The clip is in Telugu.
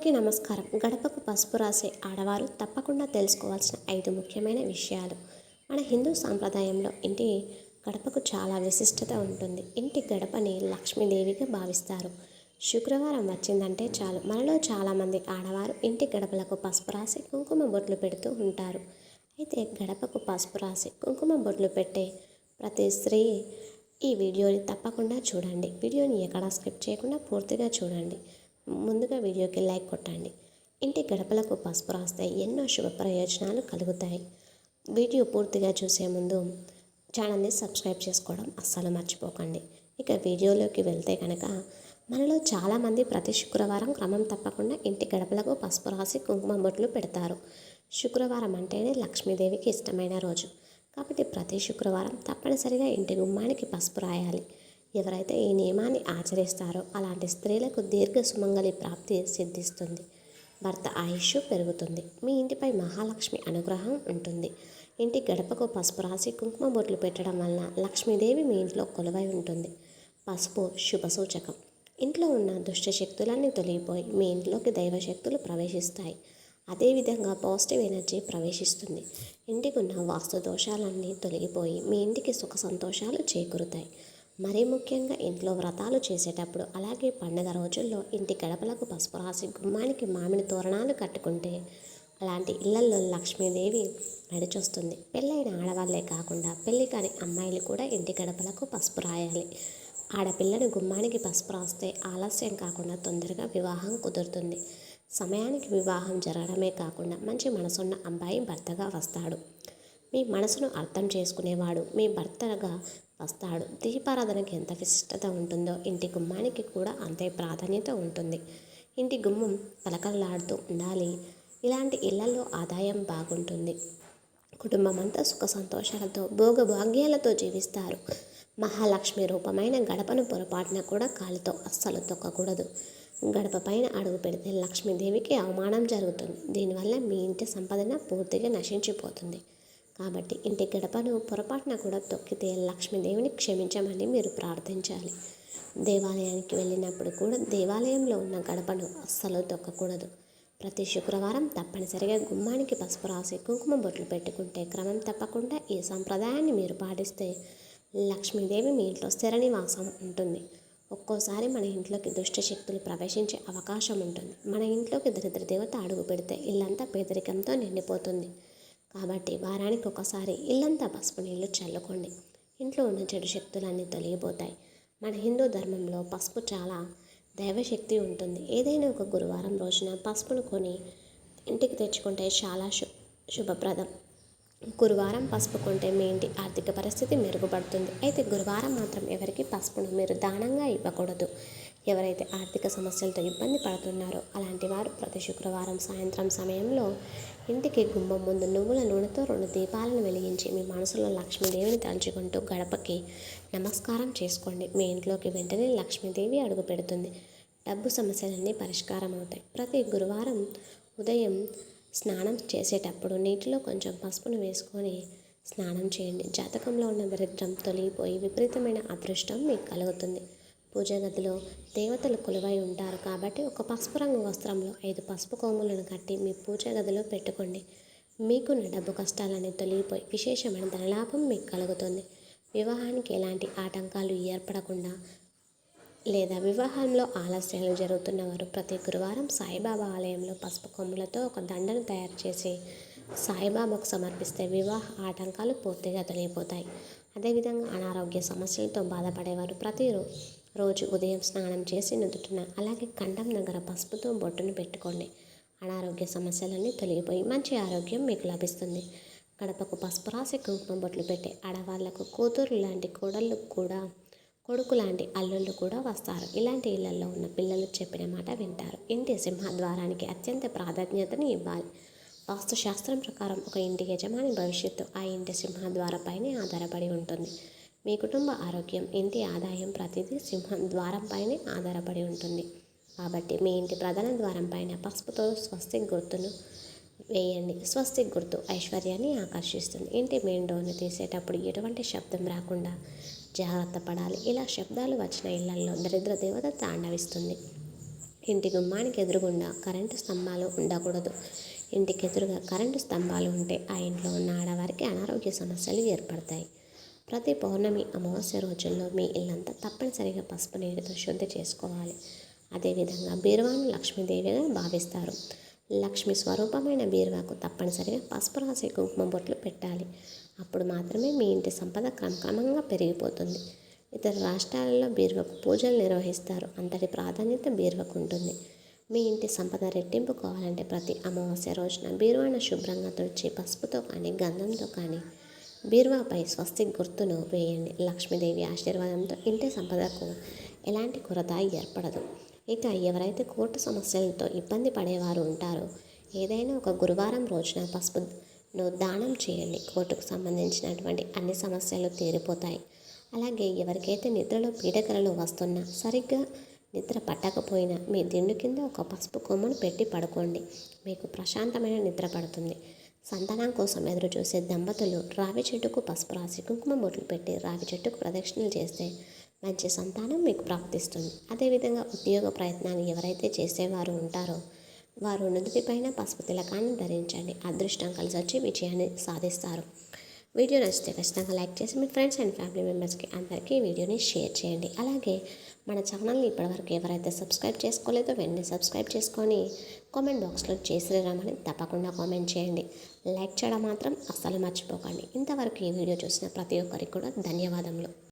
అందరికీ నమస్కారం. గడపకు పసుపు రాసే ఆడవారు తప్పకుండా తెలుసుకోవాల్సిన 5 ముఖ్యమైన విషయాలు. మన హిందూ సాంప్రదాయంలో ఇంటి గడపకు చాలా విశిష్టత ఉంటుంది. ఇంటి గడపని లక్ష్మీదేవిగా భావిస్తారు. శుక్రవారం వచ్చిందంటే చాలు మనలో చాలామంది ఆడవారు ఇంటి గడపలకు పసుపు రాసి కుంకుమ బొట్లు పెడుతూ ఉంటారు. అయితే గడపకు పసుపు రాసి కుంకుమ బొట్లు పెట్టే ప్రతి స్త్రీ ఈ వీడియోని తప్పకుండా చూడండి. వీడియోని ఎక్కడా స్కిప్ చేయకుండా పూర్తిగా చూడండి. ముందుగా వీడియోకి లైక్ కొట్టండి. ఇంటి గడపలకు పసుపు రాస్తే ఎన్నో శుభ ప్రయోజనాలు కలుగుతాయి. వీడియో పూర్తిగా చూసే ముందు ఛానల్ని సబ్స్క్రైబ్ చేసుకోవడం అస్సలు మర్చిపోకండి. ఇక వీడియోలోకి వెళ్తే కనుక మనలో చాలామంది ప్రతి శుక్రవారం క్రమం తప్పకుండా ఇంటి గడపలకు పసుపు రాసి కుంకుమ బొట్లు పెడతారు. శుక్రవారం అంటేనే లక్ష్మీదేవికి ఇష్టమైన రోజు కాబట్టి ప్రతి శుక్రవారం తప్పనిసరిగా ఇంటి గుమ్మానికి పసుపు రాయాలి. ఎవరైతే ఈ నియమాన్ని ఆచరిస్తారో అలాంటి స్త్రీలకు దీర్ఘ సుమంగళి ప్రాప్తి సిద్ధిస్తుంది. భర్త ఆయుష్ పెరుగుతుంది. మీ ఇంటిపై మహాలక్ష్మి అనుగ్రహం ఉంటుంది. ఇంటి గడపకు పసుపు రాసి కుంకుమ బొట్లు పెట్టడం వలన లక్ష్మీదేవి మీ ఇంట్లో కొలువై ఉంటుంది. పసుపు శుభ సూచకం. ఇంట్లో ఉన్న దుష్ట శక్తులన్నీ తొలగిపోయి మీ ఇంట్లోకి దైవశక్తులు ప్రవేశిస్తాయి. అదేవిధంగా పాజిటివ్ ఎనర్జీ ప్రవేశిస్తుంది. ఇంటికి ఉన్న వాస్తు దోషాలన్నీ తొలగిపోయి మీ ఇంటికి సుఖ సంతోషాలు చేకూరుతాయి. మరీ ముఖ్యంగా ఇంట్లో వ్రతాలు చేసేటప్పుడు అలాగే పండుగ రోజుల్లో ఇంటి గడపలకు పసుపు రాసి గుమ్మానికి మామిడి తోరణాలు కట్టుకుంటే అలాంటి ఇళ్లల్లో లక్ష్మీదేవి నడిచొస్తుంది. పెళ్ళైన ఆడవాళ్ళే కాకుండా పెళ్ళి కాని అమ్మాయిలు కూడా ఇంటి గడపలకు పసుపు రాయాలి. ఆడపిల్లని గుమ్మానికి పసుపు రాస్తే ఆలస్యం కాకుండా తొందరగా వివాహం కుదురుతుంది. సమయానికి వివాహం జరగడమే కాకుండా మంచి మనసున్న అబ్బాయి భర్తగా వస్తాడు. మీ మనసును అర్థం చేసుకునేవాడు మీ భర్తగా వస్తాడు. దీపారాధనకి ఎంత విశిష్టత ఉంటుందో ఇంటి గుమ్మానికి కూడా అంతే ప్రాధాన్యత ఉంటుంది. ఇంటి గుమ్మం కలకలలాడుతూ ఉండాలి. ఇలాంటి ఇళ్లలో ఆదాయం బాగుంటుంది. కుటుంబం అంతా సుఖ సంతోషాలతో భోగభాగ్యాలతో జీవిస్తారు. మహాలక్ష్మి రూపమైన గడపను పొరపాటున కూడా కాలితో అస్సలు తొక్కకూడదు. గడప పైన అడుగు పెడితే లక్ష్మీదేవికి అవమానం జరుగుతుంది. దీనివల్ల మీ ఇంటి సంపదన పూర్తిగా నశించిపోతుంది. కాబట్టి ఇంటి గడపను పొరపాటున కూడా తొక్కితే లక్ష్మీదేవిని క్షమించమని మీరు ప్రార్థించాలి. దేవాలయానికి వెళ్ళినప్పుడు కూడా దేవాలయంలో ఉన్న గడపను అస్సలు తొక్కకూడదు. ప్రతి శుక్రవారం తప్పనిసరిగా గుమ్మానికి పసుపు రాసి కుంకుమ బొట్లు పెట్టుకుంటే క్రమం తప్పకుండా ఈ సంప్రదాయాన్ని మీరు పాటిస్తే లక్ష్మీదేవి మీ ఇంట్లో స్థిర నివాసం ఉంటుంది. ఒక్కోసారి మన ఇంట్లోకి దుష్ట శక్తులు ప్రవేశించే అవకాశం ఉంటుంది. మన ఇంట్లోకి దరిద్ర దేవత అడుగు పెడితే ఇల్లంతా పేదరికంతో నిండిపోతుంది. కాబట్టి వారానికి ఒకసారి ఇల్లంతా పసుపు నీళ్లు చల్లుకోండి. ఇంట్లో ఉన్న చెడు శక్తులన్నీ తొలగిపోతాయి. మన హిందూ ధర్మంలో పసుపు చాలా దైవశక్తి ఉంటుంది. ఏదైనా ఒక గురువారం రోజున పసుపును కొని ఇంటికి తెచ్చుకుంటే చాలా శుభప్రదం. గురువారం పసుపు కొంటే మీ ఇంటి ఆర్థిక పరిస్థితి మెరుగుపడుతుంది. అయితే గురువారం మాత్రం ఎవరికి పసుపును మీరు దానంగా ఇవ్వకూడదు. ఎవరైతే ఆర్థిక సమస్యలతో ఇబ్బంది పడుతున్నారో అలాంటి వారు ప్రతి శుక్రవారం సాయంత్రం సమయంలో ఇంటికి గుమ్మం ముందు నువ్వుల నూనెతో 2 దీపాలను వెలిగించి మీ మనసులో లక్ష్మీదేవిని తలుచుకుంటూ గడపకి నమస్కారం చేసుకోండి. మీ ఇంట్లోకి వెంటనే లక్ష్మీదేవి అడుగు పెడుతుంది. డబ్బు సమస్యలన్నీ పరిష్కారం అవుతాయి. ప్రతి గురువారం ఉదయం స్నానం చేసేటప్పుడు నీటిలో కొంచెం పసుపును వేసుకొని స్నానం చేయండి. జాతకంలో ఉన్న దరిద్రం తొలగిపోయి విపరీతమైన అదృష్టం మీకు కలుగుతుంది. పూజ గదిలో దేవతలు కొలువై ఉంటారు కాబట్టి ఒక పసుపు రంగు వస్త్రంలో 5 పసుపు కొమ్ములను కట్టి మీ పూజ గదిలో పెట్టుకోండి. మీకున్న డబ్బు కష్టాలన్నీ తొలగిపోయి విశేషమైన ధనలాభం మీకు కలుగుతుంది. వివాహానికి ఎలాంటి ఆటంకాలు ఏర్పడకుండా లేదా వివాహంలో ఆలస్యాలు జరుగుతున్నవారు ప్రతి గురువారం సాయిబాబా ఆలయంలో పసుపు కొమ్ములతో ఒక దండను తయారు చేసి సాయిబాబాకు సమర్పిస్తే వివాహ ఆటంకాలు పూర్తిగా తొలగిపోతాయి. అదేవిధంగా అనారోగ్య సమస్యలతో బాధపడేవారు ప్రతిరోజు ఉదయం స్నానం చేసి నుదుటిన అలాగే కంఠం దగ్గర పసుపుతో బొట్టును పెట్టుకోండి. అనారోగ్య సమస్యలన్నీ తొలగిపోయి మంచి ఆరోగ్యం మీకు లభిస్తుంది. గడపకు పసుపు రాసి కుంకుమ బొట్లు పెట్టే ఆడవాళ్లకు కూతురు లాంటి కోడళ్ళు కూడా కొడుకు లాంటి అల్లుళ్ళు కూడా వస్తారు. ఇలాంటి ఇళ్లలో ఉన్న పిల్లలు చెప్పిన మాట వింటారు. ఇంటి సింహద్వారానికి అత్యంత ప్రాధాన్యతను ఇవ్వాలి. వాస్తుశాస్త్రం ప్రకారం ఒక ఇంటి యజమాని భవిష్యత్తు ఆ ఇంటి సింహద్వారంపైనే ఆధారపడి ఉంటుంది. మీ కుటుంబ ఆరోగ్యం ఇంటి ఆదాయం ప్రతిదీ సింహద్వారంపైనే ఆధారపడి ఉంటుంది. కాబట్టి మీ ఇంటి ప్రధాన ద్వారం పైన పసుపుతో స్వస్తిక్ గుర్తును వేయండి. స్వస్తిక్ గుర్తు ఐశ్వర్యాన్ని ఆకర్షిస్తుంది. ఇంటి మెయిన్ డోర్ని తీసేటప్పుడు ఎటువంటి శబ్దం రాకుండా జాగ్రత్త పడాలి. ఇలా శబ్దాలు వచ్చిన ఇళ్లలో దరిద్ర దేవత తాండవిస్తుంది. ఇంటి గుమ్మానికి ఎదురుగుండా కరెంటు స్తంభాలు ఉండకూడదు. ఇంటికి ఎదురుగా కరెంటు స్తంభాలు ఉంటే ఆ ఇంట్లో ఉన్న ఆడవారికి అనారోగ్య సమస్యలు ఏర్పడతాయి. ప్రతి పౌర్ణమి, అమావాస్య రోజుల్లో మీ ఇల్లంతా తప్పనిసరిగా పసుపు నీటితో శుద్ధి చేసుకోవాలి. అదేవిధంగా బీరువాను లక్ష్మీదేవిగా భావిస్తారు. లక్ష్మి స్వరూపమైన బీరువాకు తప్పనిసరిగా పసుపు రాసి కుంకుమ బొట్లు పెట్టాలి. అప్పుడు మాత్రమే మీ ఇంటి సంపద క్రమక్రమంగా పెరిగిపోతుంది. ఇతర రాష్ట్రాలలో బీరువాకు పూజలు నిర్వహిస్తారు. అంతటి ప్రాధాన్యత బీరువాకు ఉంటుంది. మీ ఇంటి సంపద రెట్టింపు కావాలంటే ప్రతి అమావాస్య రోజున బీరువాను శుభ్రంగా తుడిచి పసుపుతో కానీ గంధంతో కానీ బీరువాపై స్వస్తిక్ గుర్తును వేయండి. లక్ష్మీదేవి ఆశీర్వాదంతో ఇంటి సంపదకు ఎలాంటి కొరత ఏర్పడదు. ఇక ఎవరైతే కోర్టు సమస్యలతో ఇబ్బంది పడేవారు ఉంటారో ఏదైనా ఒక గురువారం రోజున పసుపును దానం చేయండి. కోర్టుకు సంబంధించినటువంటి అన్ని సమస్యలు తీరిపోతాయి. అలాగే ఎవరికైతే నిద్రలో పీడకలలు వస్తున్నా, సరిగ్గా నిద్ర పట్టకపోయినా మీ దిండు కింద ఒక పసుపు కొమ్మను పెట్టి పడుకోండి. మీకు ప్రశాంతమైన నిద్ర పడుతుంది. సంతానం కోసం ఎదురు చూసే దంపతులు రావి చెట్టుకు పసుపు రాసి కుంకుమ బొట్లు పెట్టి రావి చెట్టుకు ప్రదక్షిణలు చేస్తే మంచి సంతానం మీకు ప్రాప్తిస్తుంది. అదేవిధంగా ఉద్యోగ ప్రయత్నాలు ఎవరైతే చేసేవారు ఉంటారో వారు నుదుటిపైన పసుపు తిలకాన్ని ధరించండి. అదృష్టం కలిసి వచ్చి విజయాన్ని సాధిస్తారు. వీడియో నచ్చితే ఖచ్చితంగా లైక్ చేసి మీ ఫ్రెండ్స్ అండ్ ఫ్యామిలీ మెంబర్స్కి అందరికీ ఈ వీడియోని షేర్ చేయండి. అలాగే మన ఛానల్ని ఇప్పటివరకు ఎవరైతే సబ్స్క్రైబ్ చేసుకోలేదో వెంటనే సబ్స్క్రైబ్ చేసుకొని కామెంట్ బాక్స్లో చేసిరమని తప్పకుండా కామెంట్ చేయండి. లైక్ చేయడం మాత్రం అస్సలు మర్చిపోకండి. ఇంతవరకు ఈ వీడియో చూసిన ప్రతి ఒక్కరికి కూడా ధన్యవాదములు.